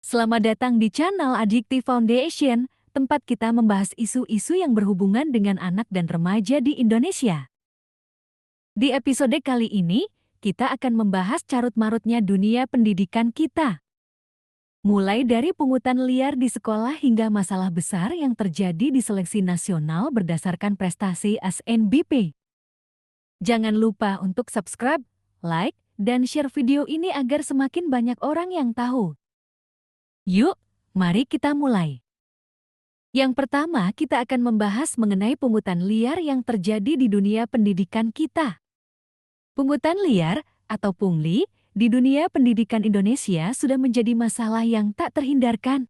Selamat datang di channel Adikti Foundation, tempat kita membahas isu-isu yang berhubungan dengan anak dan remaja di Indonesia. Di episode kali ini, kita akan membahas carut-marutnya dunia pendidikan kita. Mulai dari pungutan liar di sekolah hingga masalah besar yang terjadi di seleksi nasional berdasarkan prestasi SNBP. Jangan lupa untuk subscribe, like, dan share video ini agar semakin banyak orang yang tahu. Yuk, mari kita mulai. Yang pertama, kita akan membahas mengenai pungutan liar yang terjadi di dunia pendidikan kita. Pungutan liar, atau pungli, di dunia pendidikan Indonesia sudah menjadi masalah yang tak terhindarkan.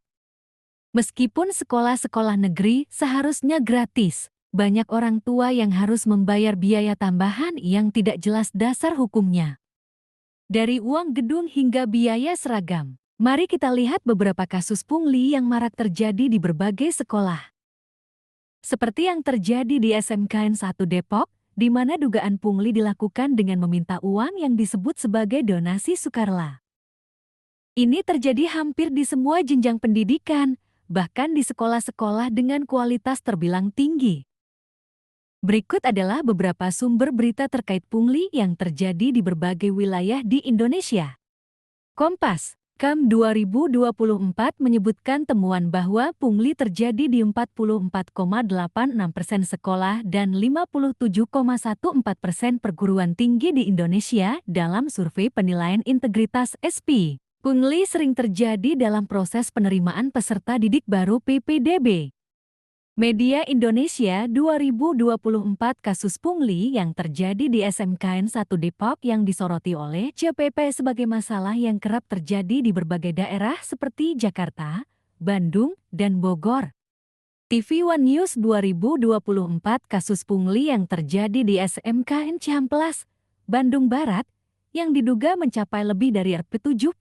Meskipun sekolah-sekolah negeri seharusnya gratis, banyak orang tua yang harus membayar biaya tambahan yang tidak jelas dasar hukumnya. Dari uang gedung hingga biaya seragam. Mari kita lihat beberapa kasus pungli yang marak terjadi di berbagai sekolah. Seperti yang terjadi di SMKN 1 Depok, di mana dugaan pungli dilakukan dengan meminta uang yang disebut sebagai donasi sukarela. Ini terjadi hampir di semua jenjang pendidikan, bahkan di sekolah-sekolah dengan kualitas terbilang tinggi. Berikut adalah beberapa sumber berita terkait pungli yang terjadi di berbagai wilayah di Indonesia. Kompas. KAM 2024 menyebutkan temuan bahwa pungli terjadi di 44,86% sekolah dan 57,14% perguruan tinggi di Indonesia dalam survei penilaian integritas SP. Pungli sering terjadi dalam proses penerimaan peserta didik baru PPDB. Media Indonesia 2024 kasus pungli yang terjadi di SMKN 1 Depok yang disoroti oleh CPP sebagai masalah yang kerap terjadi di berbagai daerah seperti Jakarta, Bandung, dan Bogor. TV One News 2024 kasus pungli yang terjadi di SMKN Cihampelas, Bandung Barat, yang diduga mencapai lebih dari Rp70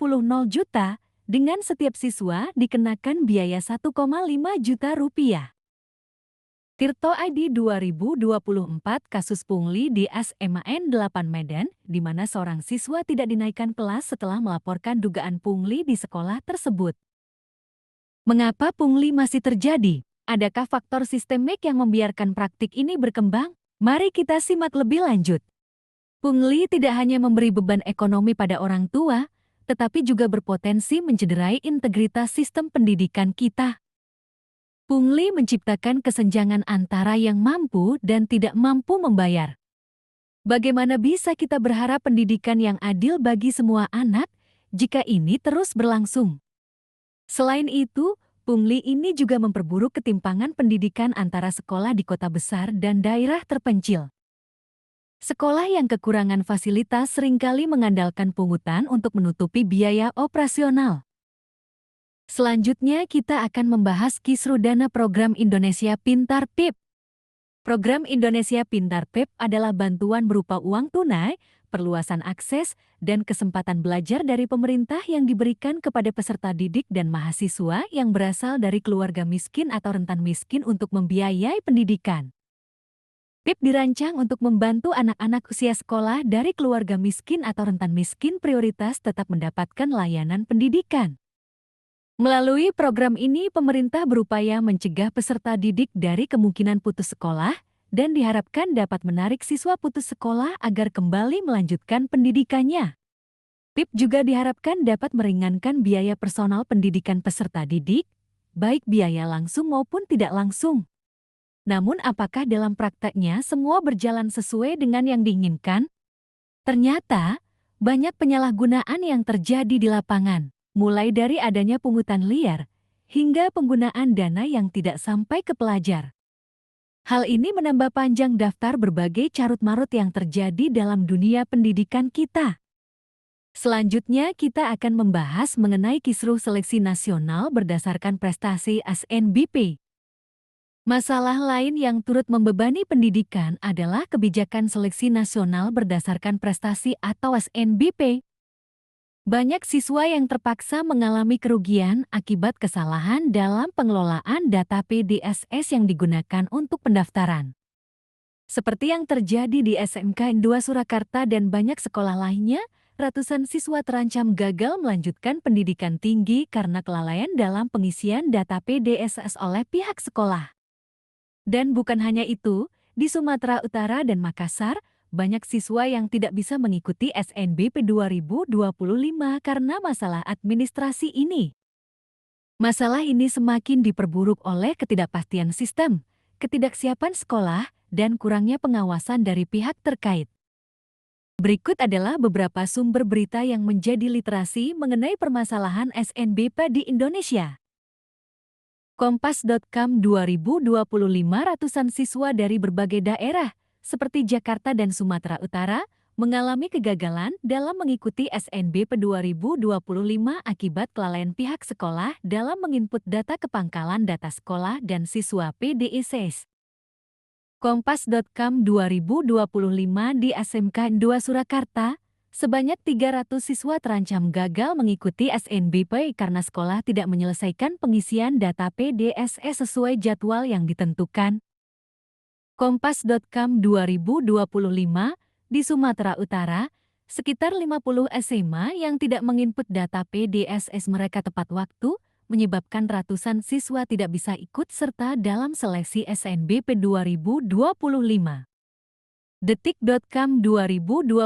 juta, dengan setiap siswa dikenakan biaya Rp1,5 juta. Tirto ID 2024 kasus pungli di SMAN 8 Medan, di mana seorang siswa tidak dinaikkan kelas setelah melaporkan dugaan pungli di sekolah tersebut. Mengapa pungli masih terjadi? Adakah faktor sistemik yang membiarkan praktik ini berkembang? Mari kita simak lebih lanjut. Pungli tidak hanya memberi beban ekonomi pada orang tua, tetapi juga berpotensi mencederai integritas sistem pendidikan kita. Pungli menciptakan kesenjangan antara yang mampu dan tidak mampu membayar. Bagaimana bisa kita berharap pendidikan yang adil bagi semua anak jika ini terus berlangsung? Selain itu, pungli ini juga memperburuk ketimpangan pendidikan antara sekolah di kota besar dan daerah terpencil. Sekolah yang kekurangan fasilitas seringkali mengandalkan pungutan untuk menutupi biaya operasional. Selanjutnya kita akan membahas kisru dana program Indonesia Pintar PIP. Program Indonesia Pintar PIP adalah bantuan berupa uang tunai, perluasan akses, dan kesempatan belajar dari pemerintah yang diberikan kepada peserta didik dan mahasiswa yang berasal dari keluarga miskin atau rentan miskin untuk membiayai pendidikan. PIP dirancang untuk membantu anak-anak usia sekolah dari keluarga miskin atau rentan miskin prioritas tetap mendapatkan layanan pendidikan. Melalui program ini, pemerintah berupaya mencegah peserta didik dari kemungkinan putus sekolah dan diharapkan dapat menarik siswa putus sekolah agar kembali melanjutkan pendidikannya. PIP juga diharapkan dapat meringankan biaya personal pendidikan peserta didik, baik biaya langsung maupun tidak langsung. Namun apakah dalam prakteknya semua berjalan sesuai dengan yang diinginkan? Ternyata, banyak penyalahgunaan yang terjadi di lapangan. Mulai dari adanya pungutan liar, hingga penggunaan dana yang tidak sampai ke pelajar. Hal ini menambah panjang daftar berbagai carut-marut yang terjadi dalam dunia pendidikan kita. Selanjutnya kita akan membahas mengenai kisruh seleksi nasional berdasarkan prestasi SNBP. Masalah lain yang turut membebani pendidikan adalah kebijakan seleksi nasional berdasarkan prestasi atau SNBP. Banyak siswa yang terpaksa mengalami kerugian akibat kesalahan dalam pengelolaan data PDSS yang digunakan untuk pendaftaran. Seperti yang terjadi di SMKN 2 Surakarta dan banyak sekolah lainnya, ratusan siswa terancam gagal melanjutkan pendidikan tinggi karena kelalaian dalam pengisian data PDSS oleh pihak sekolah. Dan bukan hanya itu, di Sumatera Utara dan Makassar, banyak siswa yang tidak bisa mengikuti SNBP 2025 karena masalah administrasi ini. Masalah ini semakin diperburuk oleh ketidakpastian sistem, ketidaksiapan sekolah, dan kurangnya pengawasan dari pihak terkait. Berikut adalah beberapa sumber berita yang menjadi literasi mengenai permasalahan SNBP di Indonesia. Kompas.com 2025 ratusan siswa dari berbagai daerah, seperti Jakarta dan Sumatera Utara, mengalami kegagalan dalam mengikuti SNBP 2025 akibat kelalaian pihak sekolah dalam menginput data kepangkalan data sekolah dan siswa PDICS. Kompas.com 2025 di SMK 2 Surakarta, sebanyak 300 siswa terancam gagal mengikuti SNBP karena sekolah tidak menyelesaikan pengisian data PDSS sesuai jadwal yang ditentukan. Kompas.com 2025 di Sumatera Utara, sekitar 50 SMA yang tidak menginput data PDSS mereka tepat waktu, menyebabkan ratusan siswa tidak bisa ikut serta dalam seleksi SNBP 2025. Detik.com 2025,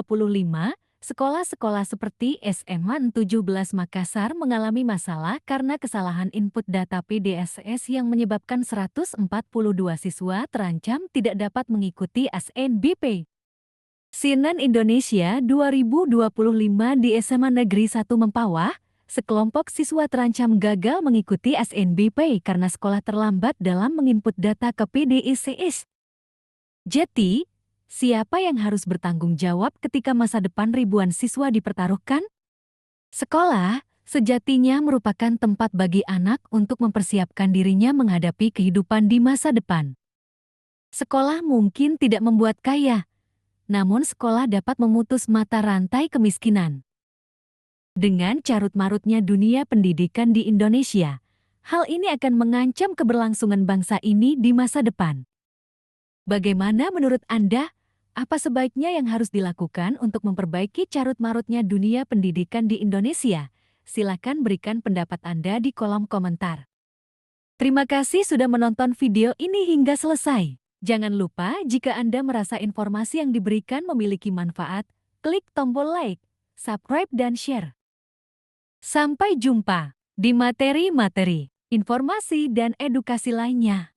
sekolah-sekolah seperti SMA 17 Makassar mengalami masalah karena kesalahan input data PDSS yang menyebabkan 142 siswa terancam tidak dapat mengikuti SNBP. CNN Indonesia 2025 di SMA Negeri 1 Mempawah, sekelompok siswa terancam gagal mengikuti SNBP karena sekolah terlambat dalam menginput data ke PDICS. Jadi, siapa yang harus bertanggung jawab ketika masa depan ribuan siswa dipertaruhkan? Sekolah sejatinya merupakan tempat bagi anak untuk mempersiapkan dirinya menghadapi kehidupan di masa depan. Sekolah mungkin tidak membuat kaya, namun sekolah dapat memutus mata rantai kemiskinan. Dengan carut-marutnya dunia pendidikan di Indonesia, hal ini akan mengancam keberlangsungan bangsa ini di masa depan. Bagaimana menurut Anda? Apa sebaiknya yang harus dilakukan untuk memperbaiki carut-marutnya dunia pendidikan di Indonesia? Silakan berikan pendapat Anda di kolom komentar. Terima kasih sudah menonton video ini hingga selesai. Jangan lupa jika Anda merasa informasi yang diberikan memiliki manfaat, klik tombol like, subscribe dan share. Sampai jumpa di materi-materi, informasi dan edukasi lainnya.